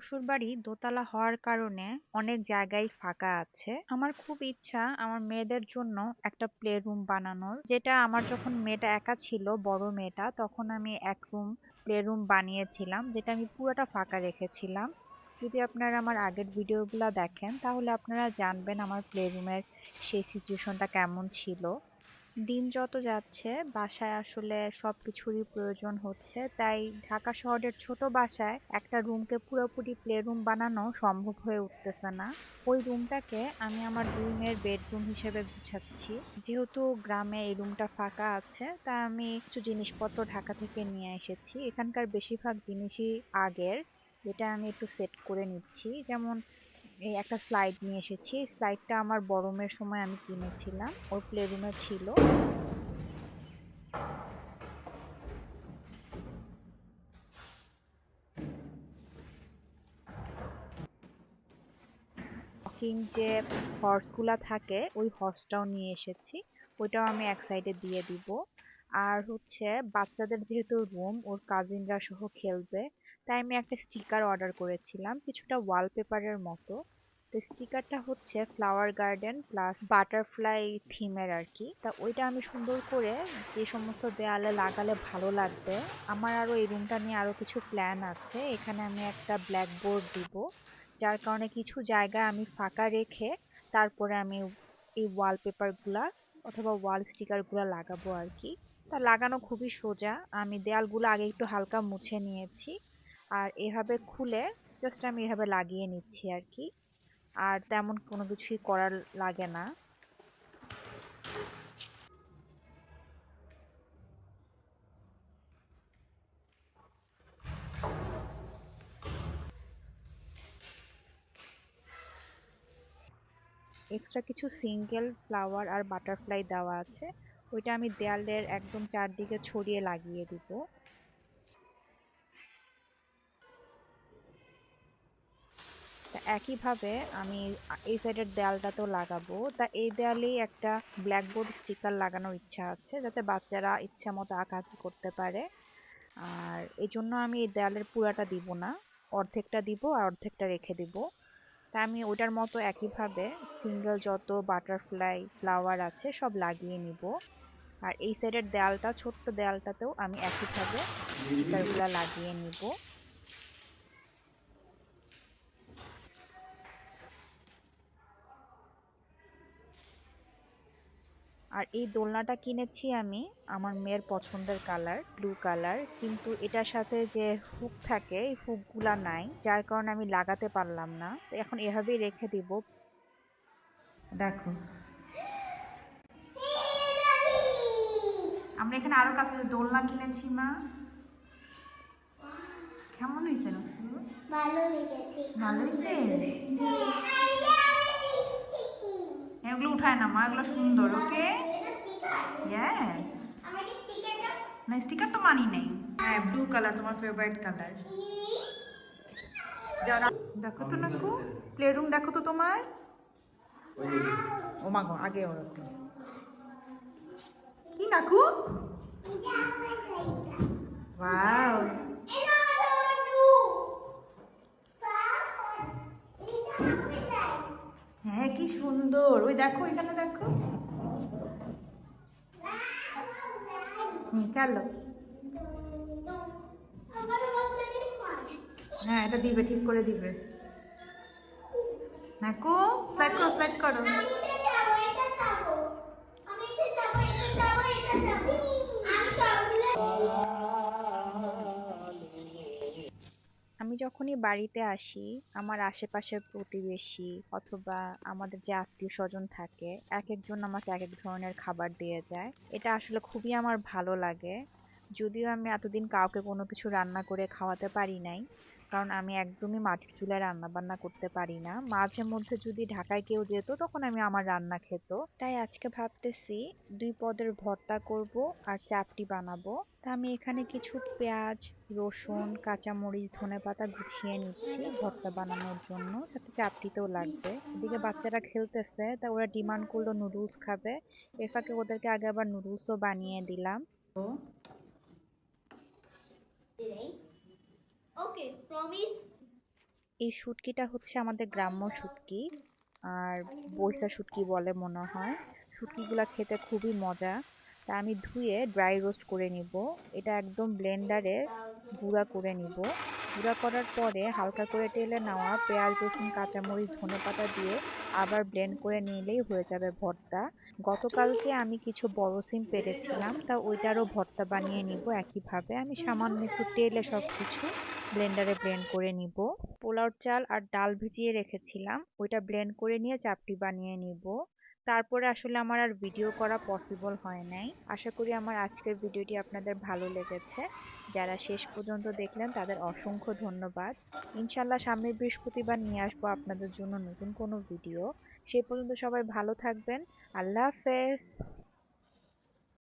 শ্বশুরবাড়ি দোতলা হওয়ার কারণে অনেক জায়গায় ফাঁকা আছে। আমার খুব ইচ্ছা আমার মেয়েদের জন্য একটা প্লে রুম বানানোর, যেটা আমার যখন মেয়েটা একা ছিল, বড় মেয়েটা, তখন আমি এক রুম প্লে রুম বানিয়েছিলাম, যেটা আমি পুরোটা ফাঁকা রেখেছিলাম। যদি আপনারা আমার আগের ভিডিওগুলো দেখেন তাহলে আপনারা জানবেন আমার প্লে রুমের সেই সিচুয়েশনটা কেমন ছিল। দিন যত যাচ্ছে বাসায় আসলে সবকিছুরই প্রয়োজন হচ্ছে, তাই ঢাকা শহরের ছোট বাসায় একটা রুমকে পুরোপুরি প্লে রুম বানানো সম্ভব হয়ে উঠতেছে না। ওই রুমটাকে আমি আমার দুই মেয়ের বেডরুম হিসেবে গুছাচ্ছি। যেহেতু গ্রামে এই রুমটা ফাঁকা আছে, তাই আমি কিছু জিনিসপত্র ঢাকা থেকে নিয়ে এসেছি। এখানকার বেশিরভাগ জিনিসই আগের, যেটা আমি একটু সেট করে নিচ্ছি। যেমন এই একটা স্লাইড নিয়ে এসেছি। স্লাইডটা আমার বড় মেয়ের সময় আমি কিনেছিলাম, ওর প্লে রুমে ছিল। ওয়াকিং যে হর্স গুলা থাকে, ওই হর্সটাও নিয়ে এসেছি। ওইটাও আমি এক সাইডে দিয়ে দিব। আর হচ্ছে বাচ্চাদের যেহেতু রুম, ওর কাজিনরা সহ খেলবে, তাই আমি একটা স্টিকার অর্ডার করেছিলাম, কিছুটা ওয়ালপেপারের মতো। তো স্টিকারটা হচ্ছে ফ্লাওয়ার গার্ডেন প্লাস বাটারফ্লাই থিমের আর কি। তা ওইটা আমি সুন্দর করে যে সমস্ত দেয়ালে লাগালে ভালো লাগবে। আমার আরো এই রুমটা নিয়ে আরো কিছু প্ল্যান আছে। এখানে আমি একটা ব্ল্যাকবোর্ড দিব, যার কারণে কিছু জায়গা আমি ফাঁকা রেখে তারপরে আমি এই ওয়ালপেপার গুলা অথবা ওয়াল স্টিকার গুলা লাগাবো আর কি। তা লাগানো খুবই সোজা। আমি দেয়ালগুলো আগে একটু হালকা মুছে নিয়েছি, আর এভাবে খুলে জাস্ট আমি এভাবে লাগিয়ে নিচ্ছি আর কি। আর তেমন কোনো কিছুই করার লাগে না। এক্সট্রা কিছু সিঙ্গেল ফ্লাওয়ার আর বাটারফ্লাই দেওয়া আছে, ওইটা আমি দেয়ালের একদম চারদিকে ছড়িয়ে লাগিয়ে দিব। তা একইভাবে আমি এই সাইডের দেয়ালটাতেও লাগাবো। তা এই দেয়ালেই একটা ব্ল্যাকবোর্ড স্টিকার লাগানোর ইচ্ছা আছে, যাতে বাচ্চারা ইচ্ছা মতো আঁকাআঁকি করতে পারে। আর এই জন্য আমি এই দেয়ালের পুরাটা দিব না, অর্ধেকটা দিব আর অর্ধেকটা রেখে দিব। তা আমি ওটার মতো একইভাবে সিঙ্গেল যত বাটারফ্লাই ফ্লাওয়ার আছে সব লাগিয়ে নিব। আর এই সাইডের দেয়ালটা, ছোট্ট দেয়ালটাতেও আমি একইভাবে স্টিকারগুলা লাগিয়ে নিব। আর এই দোলনাটা কিনেছি আমি আমার মেয়ের পছন্দের কালার, ব্লু কালার, কিন্তু এটার সাথে যে হুক থাকে এই হুকগুলা নাই, যার কারণে আমি লাগাতে পারলাম না। তো এখন এভাবেই রেখে দিব। দেখো, আমরা এখানে আরো কাছে দোলনা কিনেছি মা। কেমন হয়েছে নসরু? ভালো লেগেছে। ভালো হয়েছে। এগুলো উঠায় না মা, এগুলো সুন্দর। ওকে, ইয়েস। না, স্টিকার তো মানি নেই। হ্যাঁ, ব্লু কালার তোমার ফেভারিট কালার। দেখো তো নাকু, প্লে রুম দেখো তো তোমার। ও মা গো, আগে ওর একটু কি নাকু, ওয়াও, হ্যাঁ কি সুন্দর। ওই দেখো, এখানে দেখো। গেলো। হ্যাঁ, এটা দিবে, ঠিক করে দিবে। নাকু, স্লাইড করো, স্লাইড করো। আমি যখনই বাড়িতে আসি, আমার আশেপাশের প্রতিবেশী অথবা আমাদের যে আত্মীয় স্বজন থাকে, এক একজন আমাকে এক এক ধরনের খাবার দিয়ে যায়। এটা আসলে খুবই আমার ভালো লাগে। যদিও আমি এতদিন কাউকে কোনো কিছু রান্না করে খাওয়াতে পারি নাই, কারণ আমি একদমই মাটির চুলায় রান্না বান্না করতে পারি না। মাঝে মধ্যে যদি ঢাকায় কেউ যেত তখন আমি আমার রান্না খেত। তাই আজকে ভাবতেছি দুই পদের ভর্তা করব আর চাপটি বানাবো। তা আমি এখানে কিছু পেঁয়াজ, রসুন, কাঁচামরিচ, ধনেপাতা গুছিয়ে নিচ্ছি ভর্তা বানানোর জন্য, সাথে চাপটিতেও লাগবে। এদিকে বাচ্চারা খেলতেছে, তা ওরা ডিমান্ড করলো নুডলস খাবে। এ ফাঁকে ওদেরকে আগে আবার নুডলসও বানিয়ে দিলাম। Okay, promise. এই শুটকিটা হচ্ছে আমাদের গ্রাম্য শুটকি, আর বইসা শুটকি বলে মনে হয়। শুটকিগুলা খেতে খুবই মজা। তা আমি ধুয়ে ড্রাই রোস্ট করে নিব। এটা একদম ব্লেন্ডারে গুঁড়া করে নিব। গুঁড়া করার পরে হালকা করে তেলে নেওয়া পেঁয়াজ, রসুন, কাঁচামরিচ, ধনেপাতা দিয়ে আবার ব্লেন্ড করে নিলেই হয়ে যাবে ভর্তা। গতকালকে আমি কিছু বড় সিম পেড়েছিলাম, তা ওইটারও ভর্তা বানিয়ে নিব একইভাবে। আমি সামান্য একটু তেলে সবকিছু ব্লেন্ডারে ব্লেন্ড করে নিব। পোলাও চাল আর ডাল ভিজিয়ে রেখেছিলাম, ওইটা ব্লেন্ড করে নিয়ে চাপটি বানিয়ে নিব। তারপরে আসলে আমার আর ভিডিও করা পসিবল হয় নাই। আশা করি আমার আজকের ভিডিওটি আপনাদের ভালো লেগেছে। যারা শেষ পর্যন্ত দেখলেন তাদের অসংখ্য ধন্যবাদ। ইনশাল্লাহ সামনের বৃহস্পতিবার নিয়ে আসবো আপনাদের জন্য নতুন কোনো ভিডিও। সেই পর্যন্ত সবাই ভালো থাকবেন। আল্লাহ হাফেজ।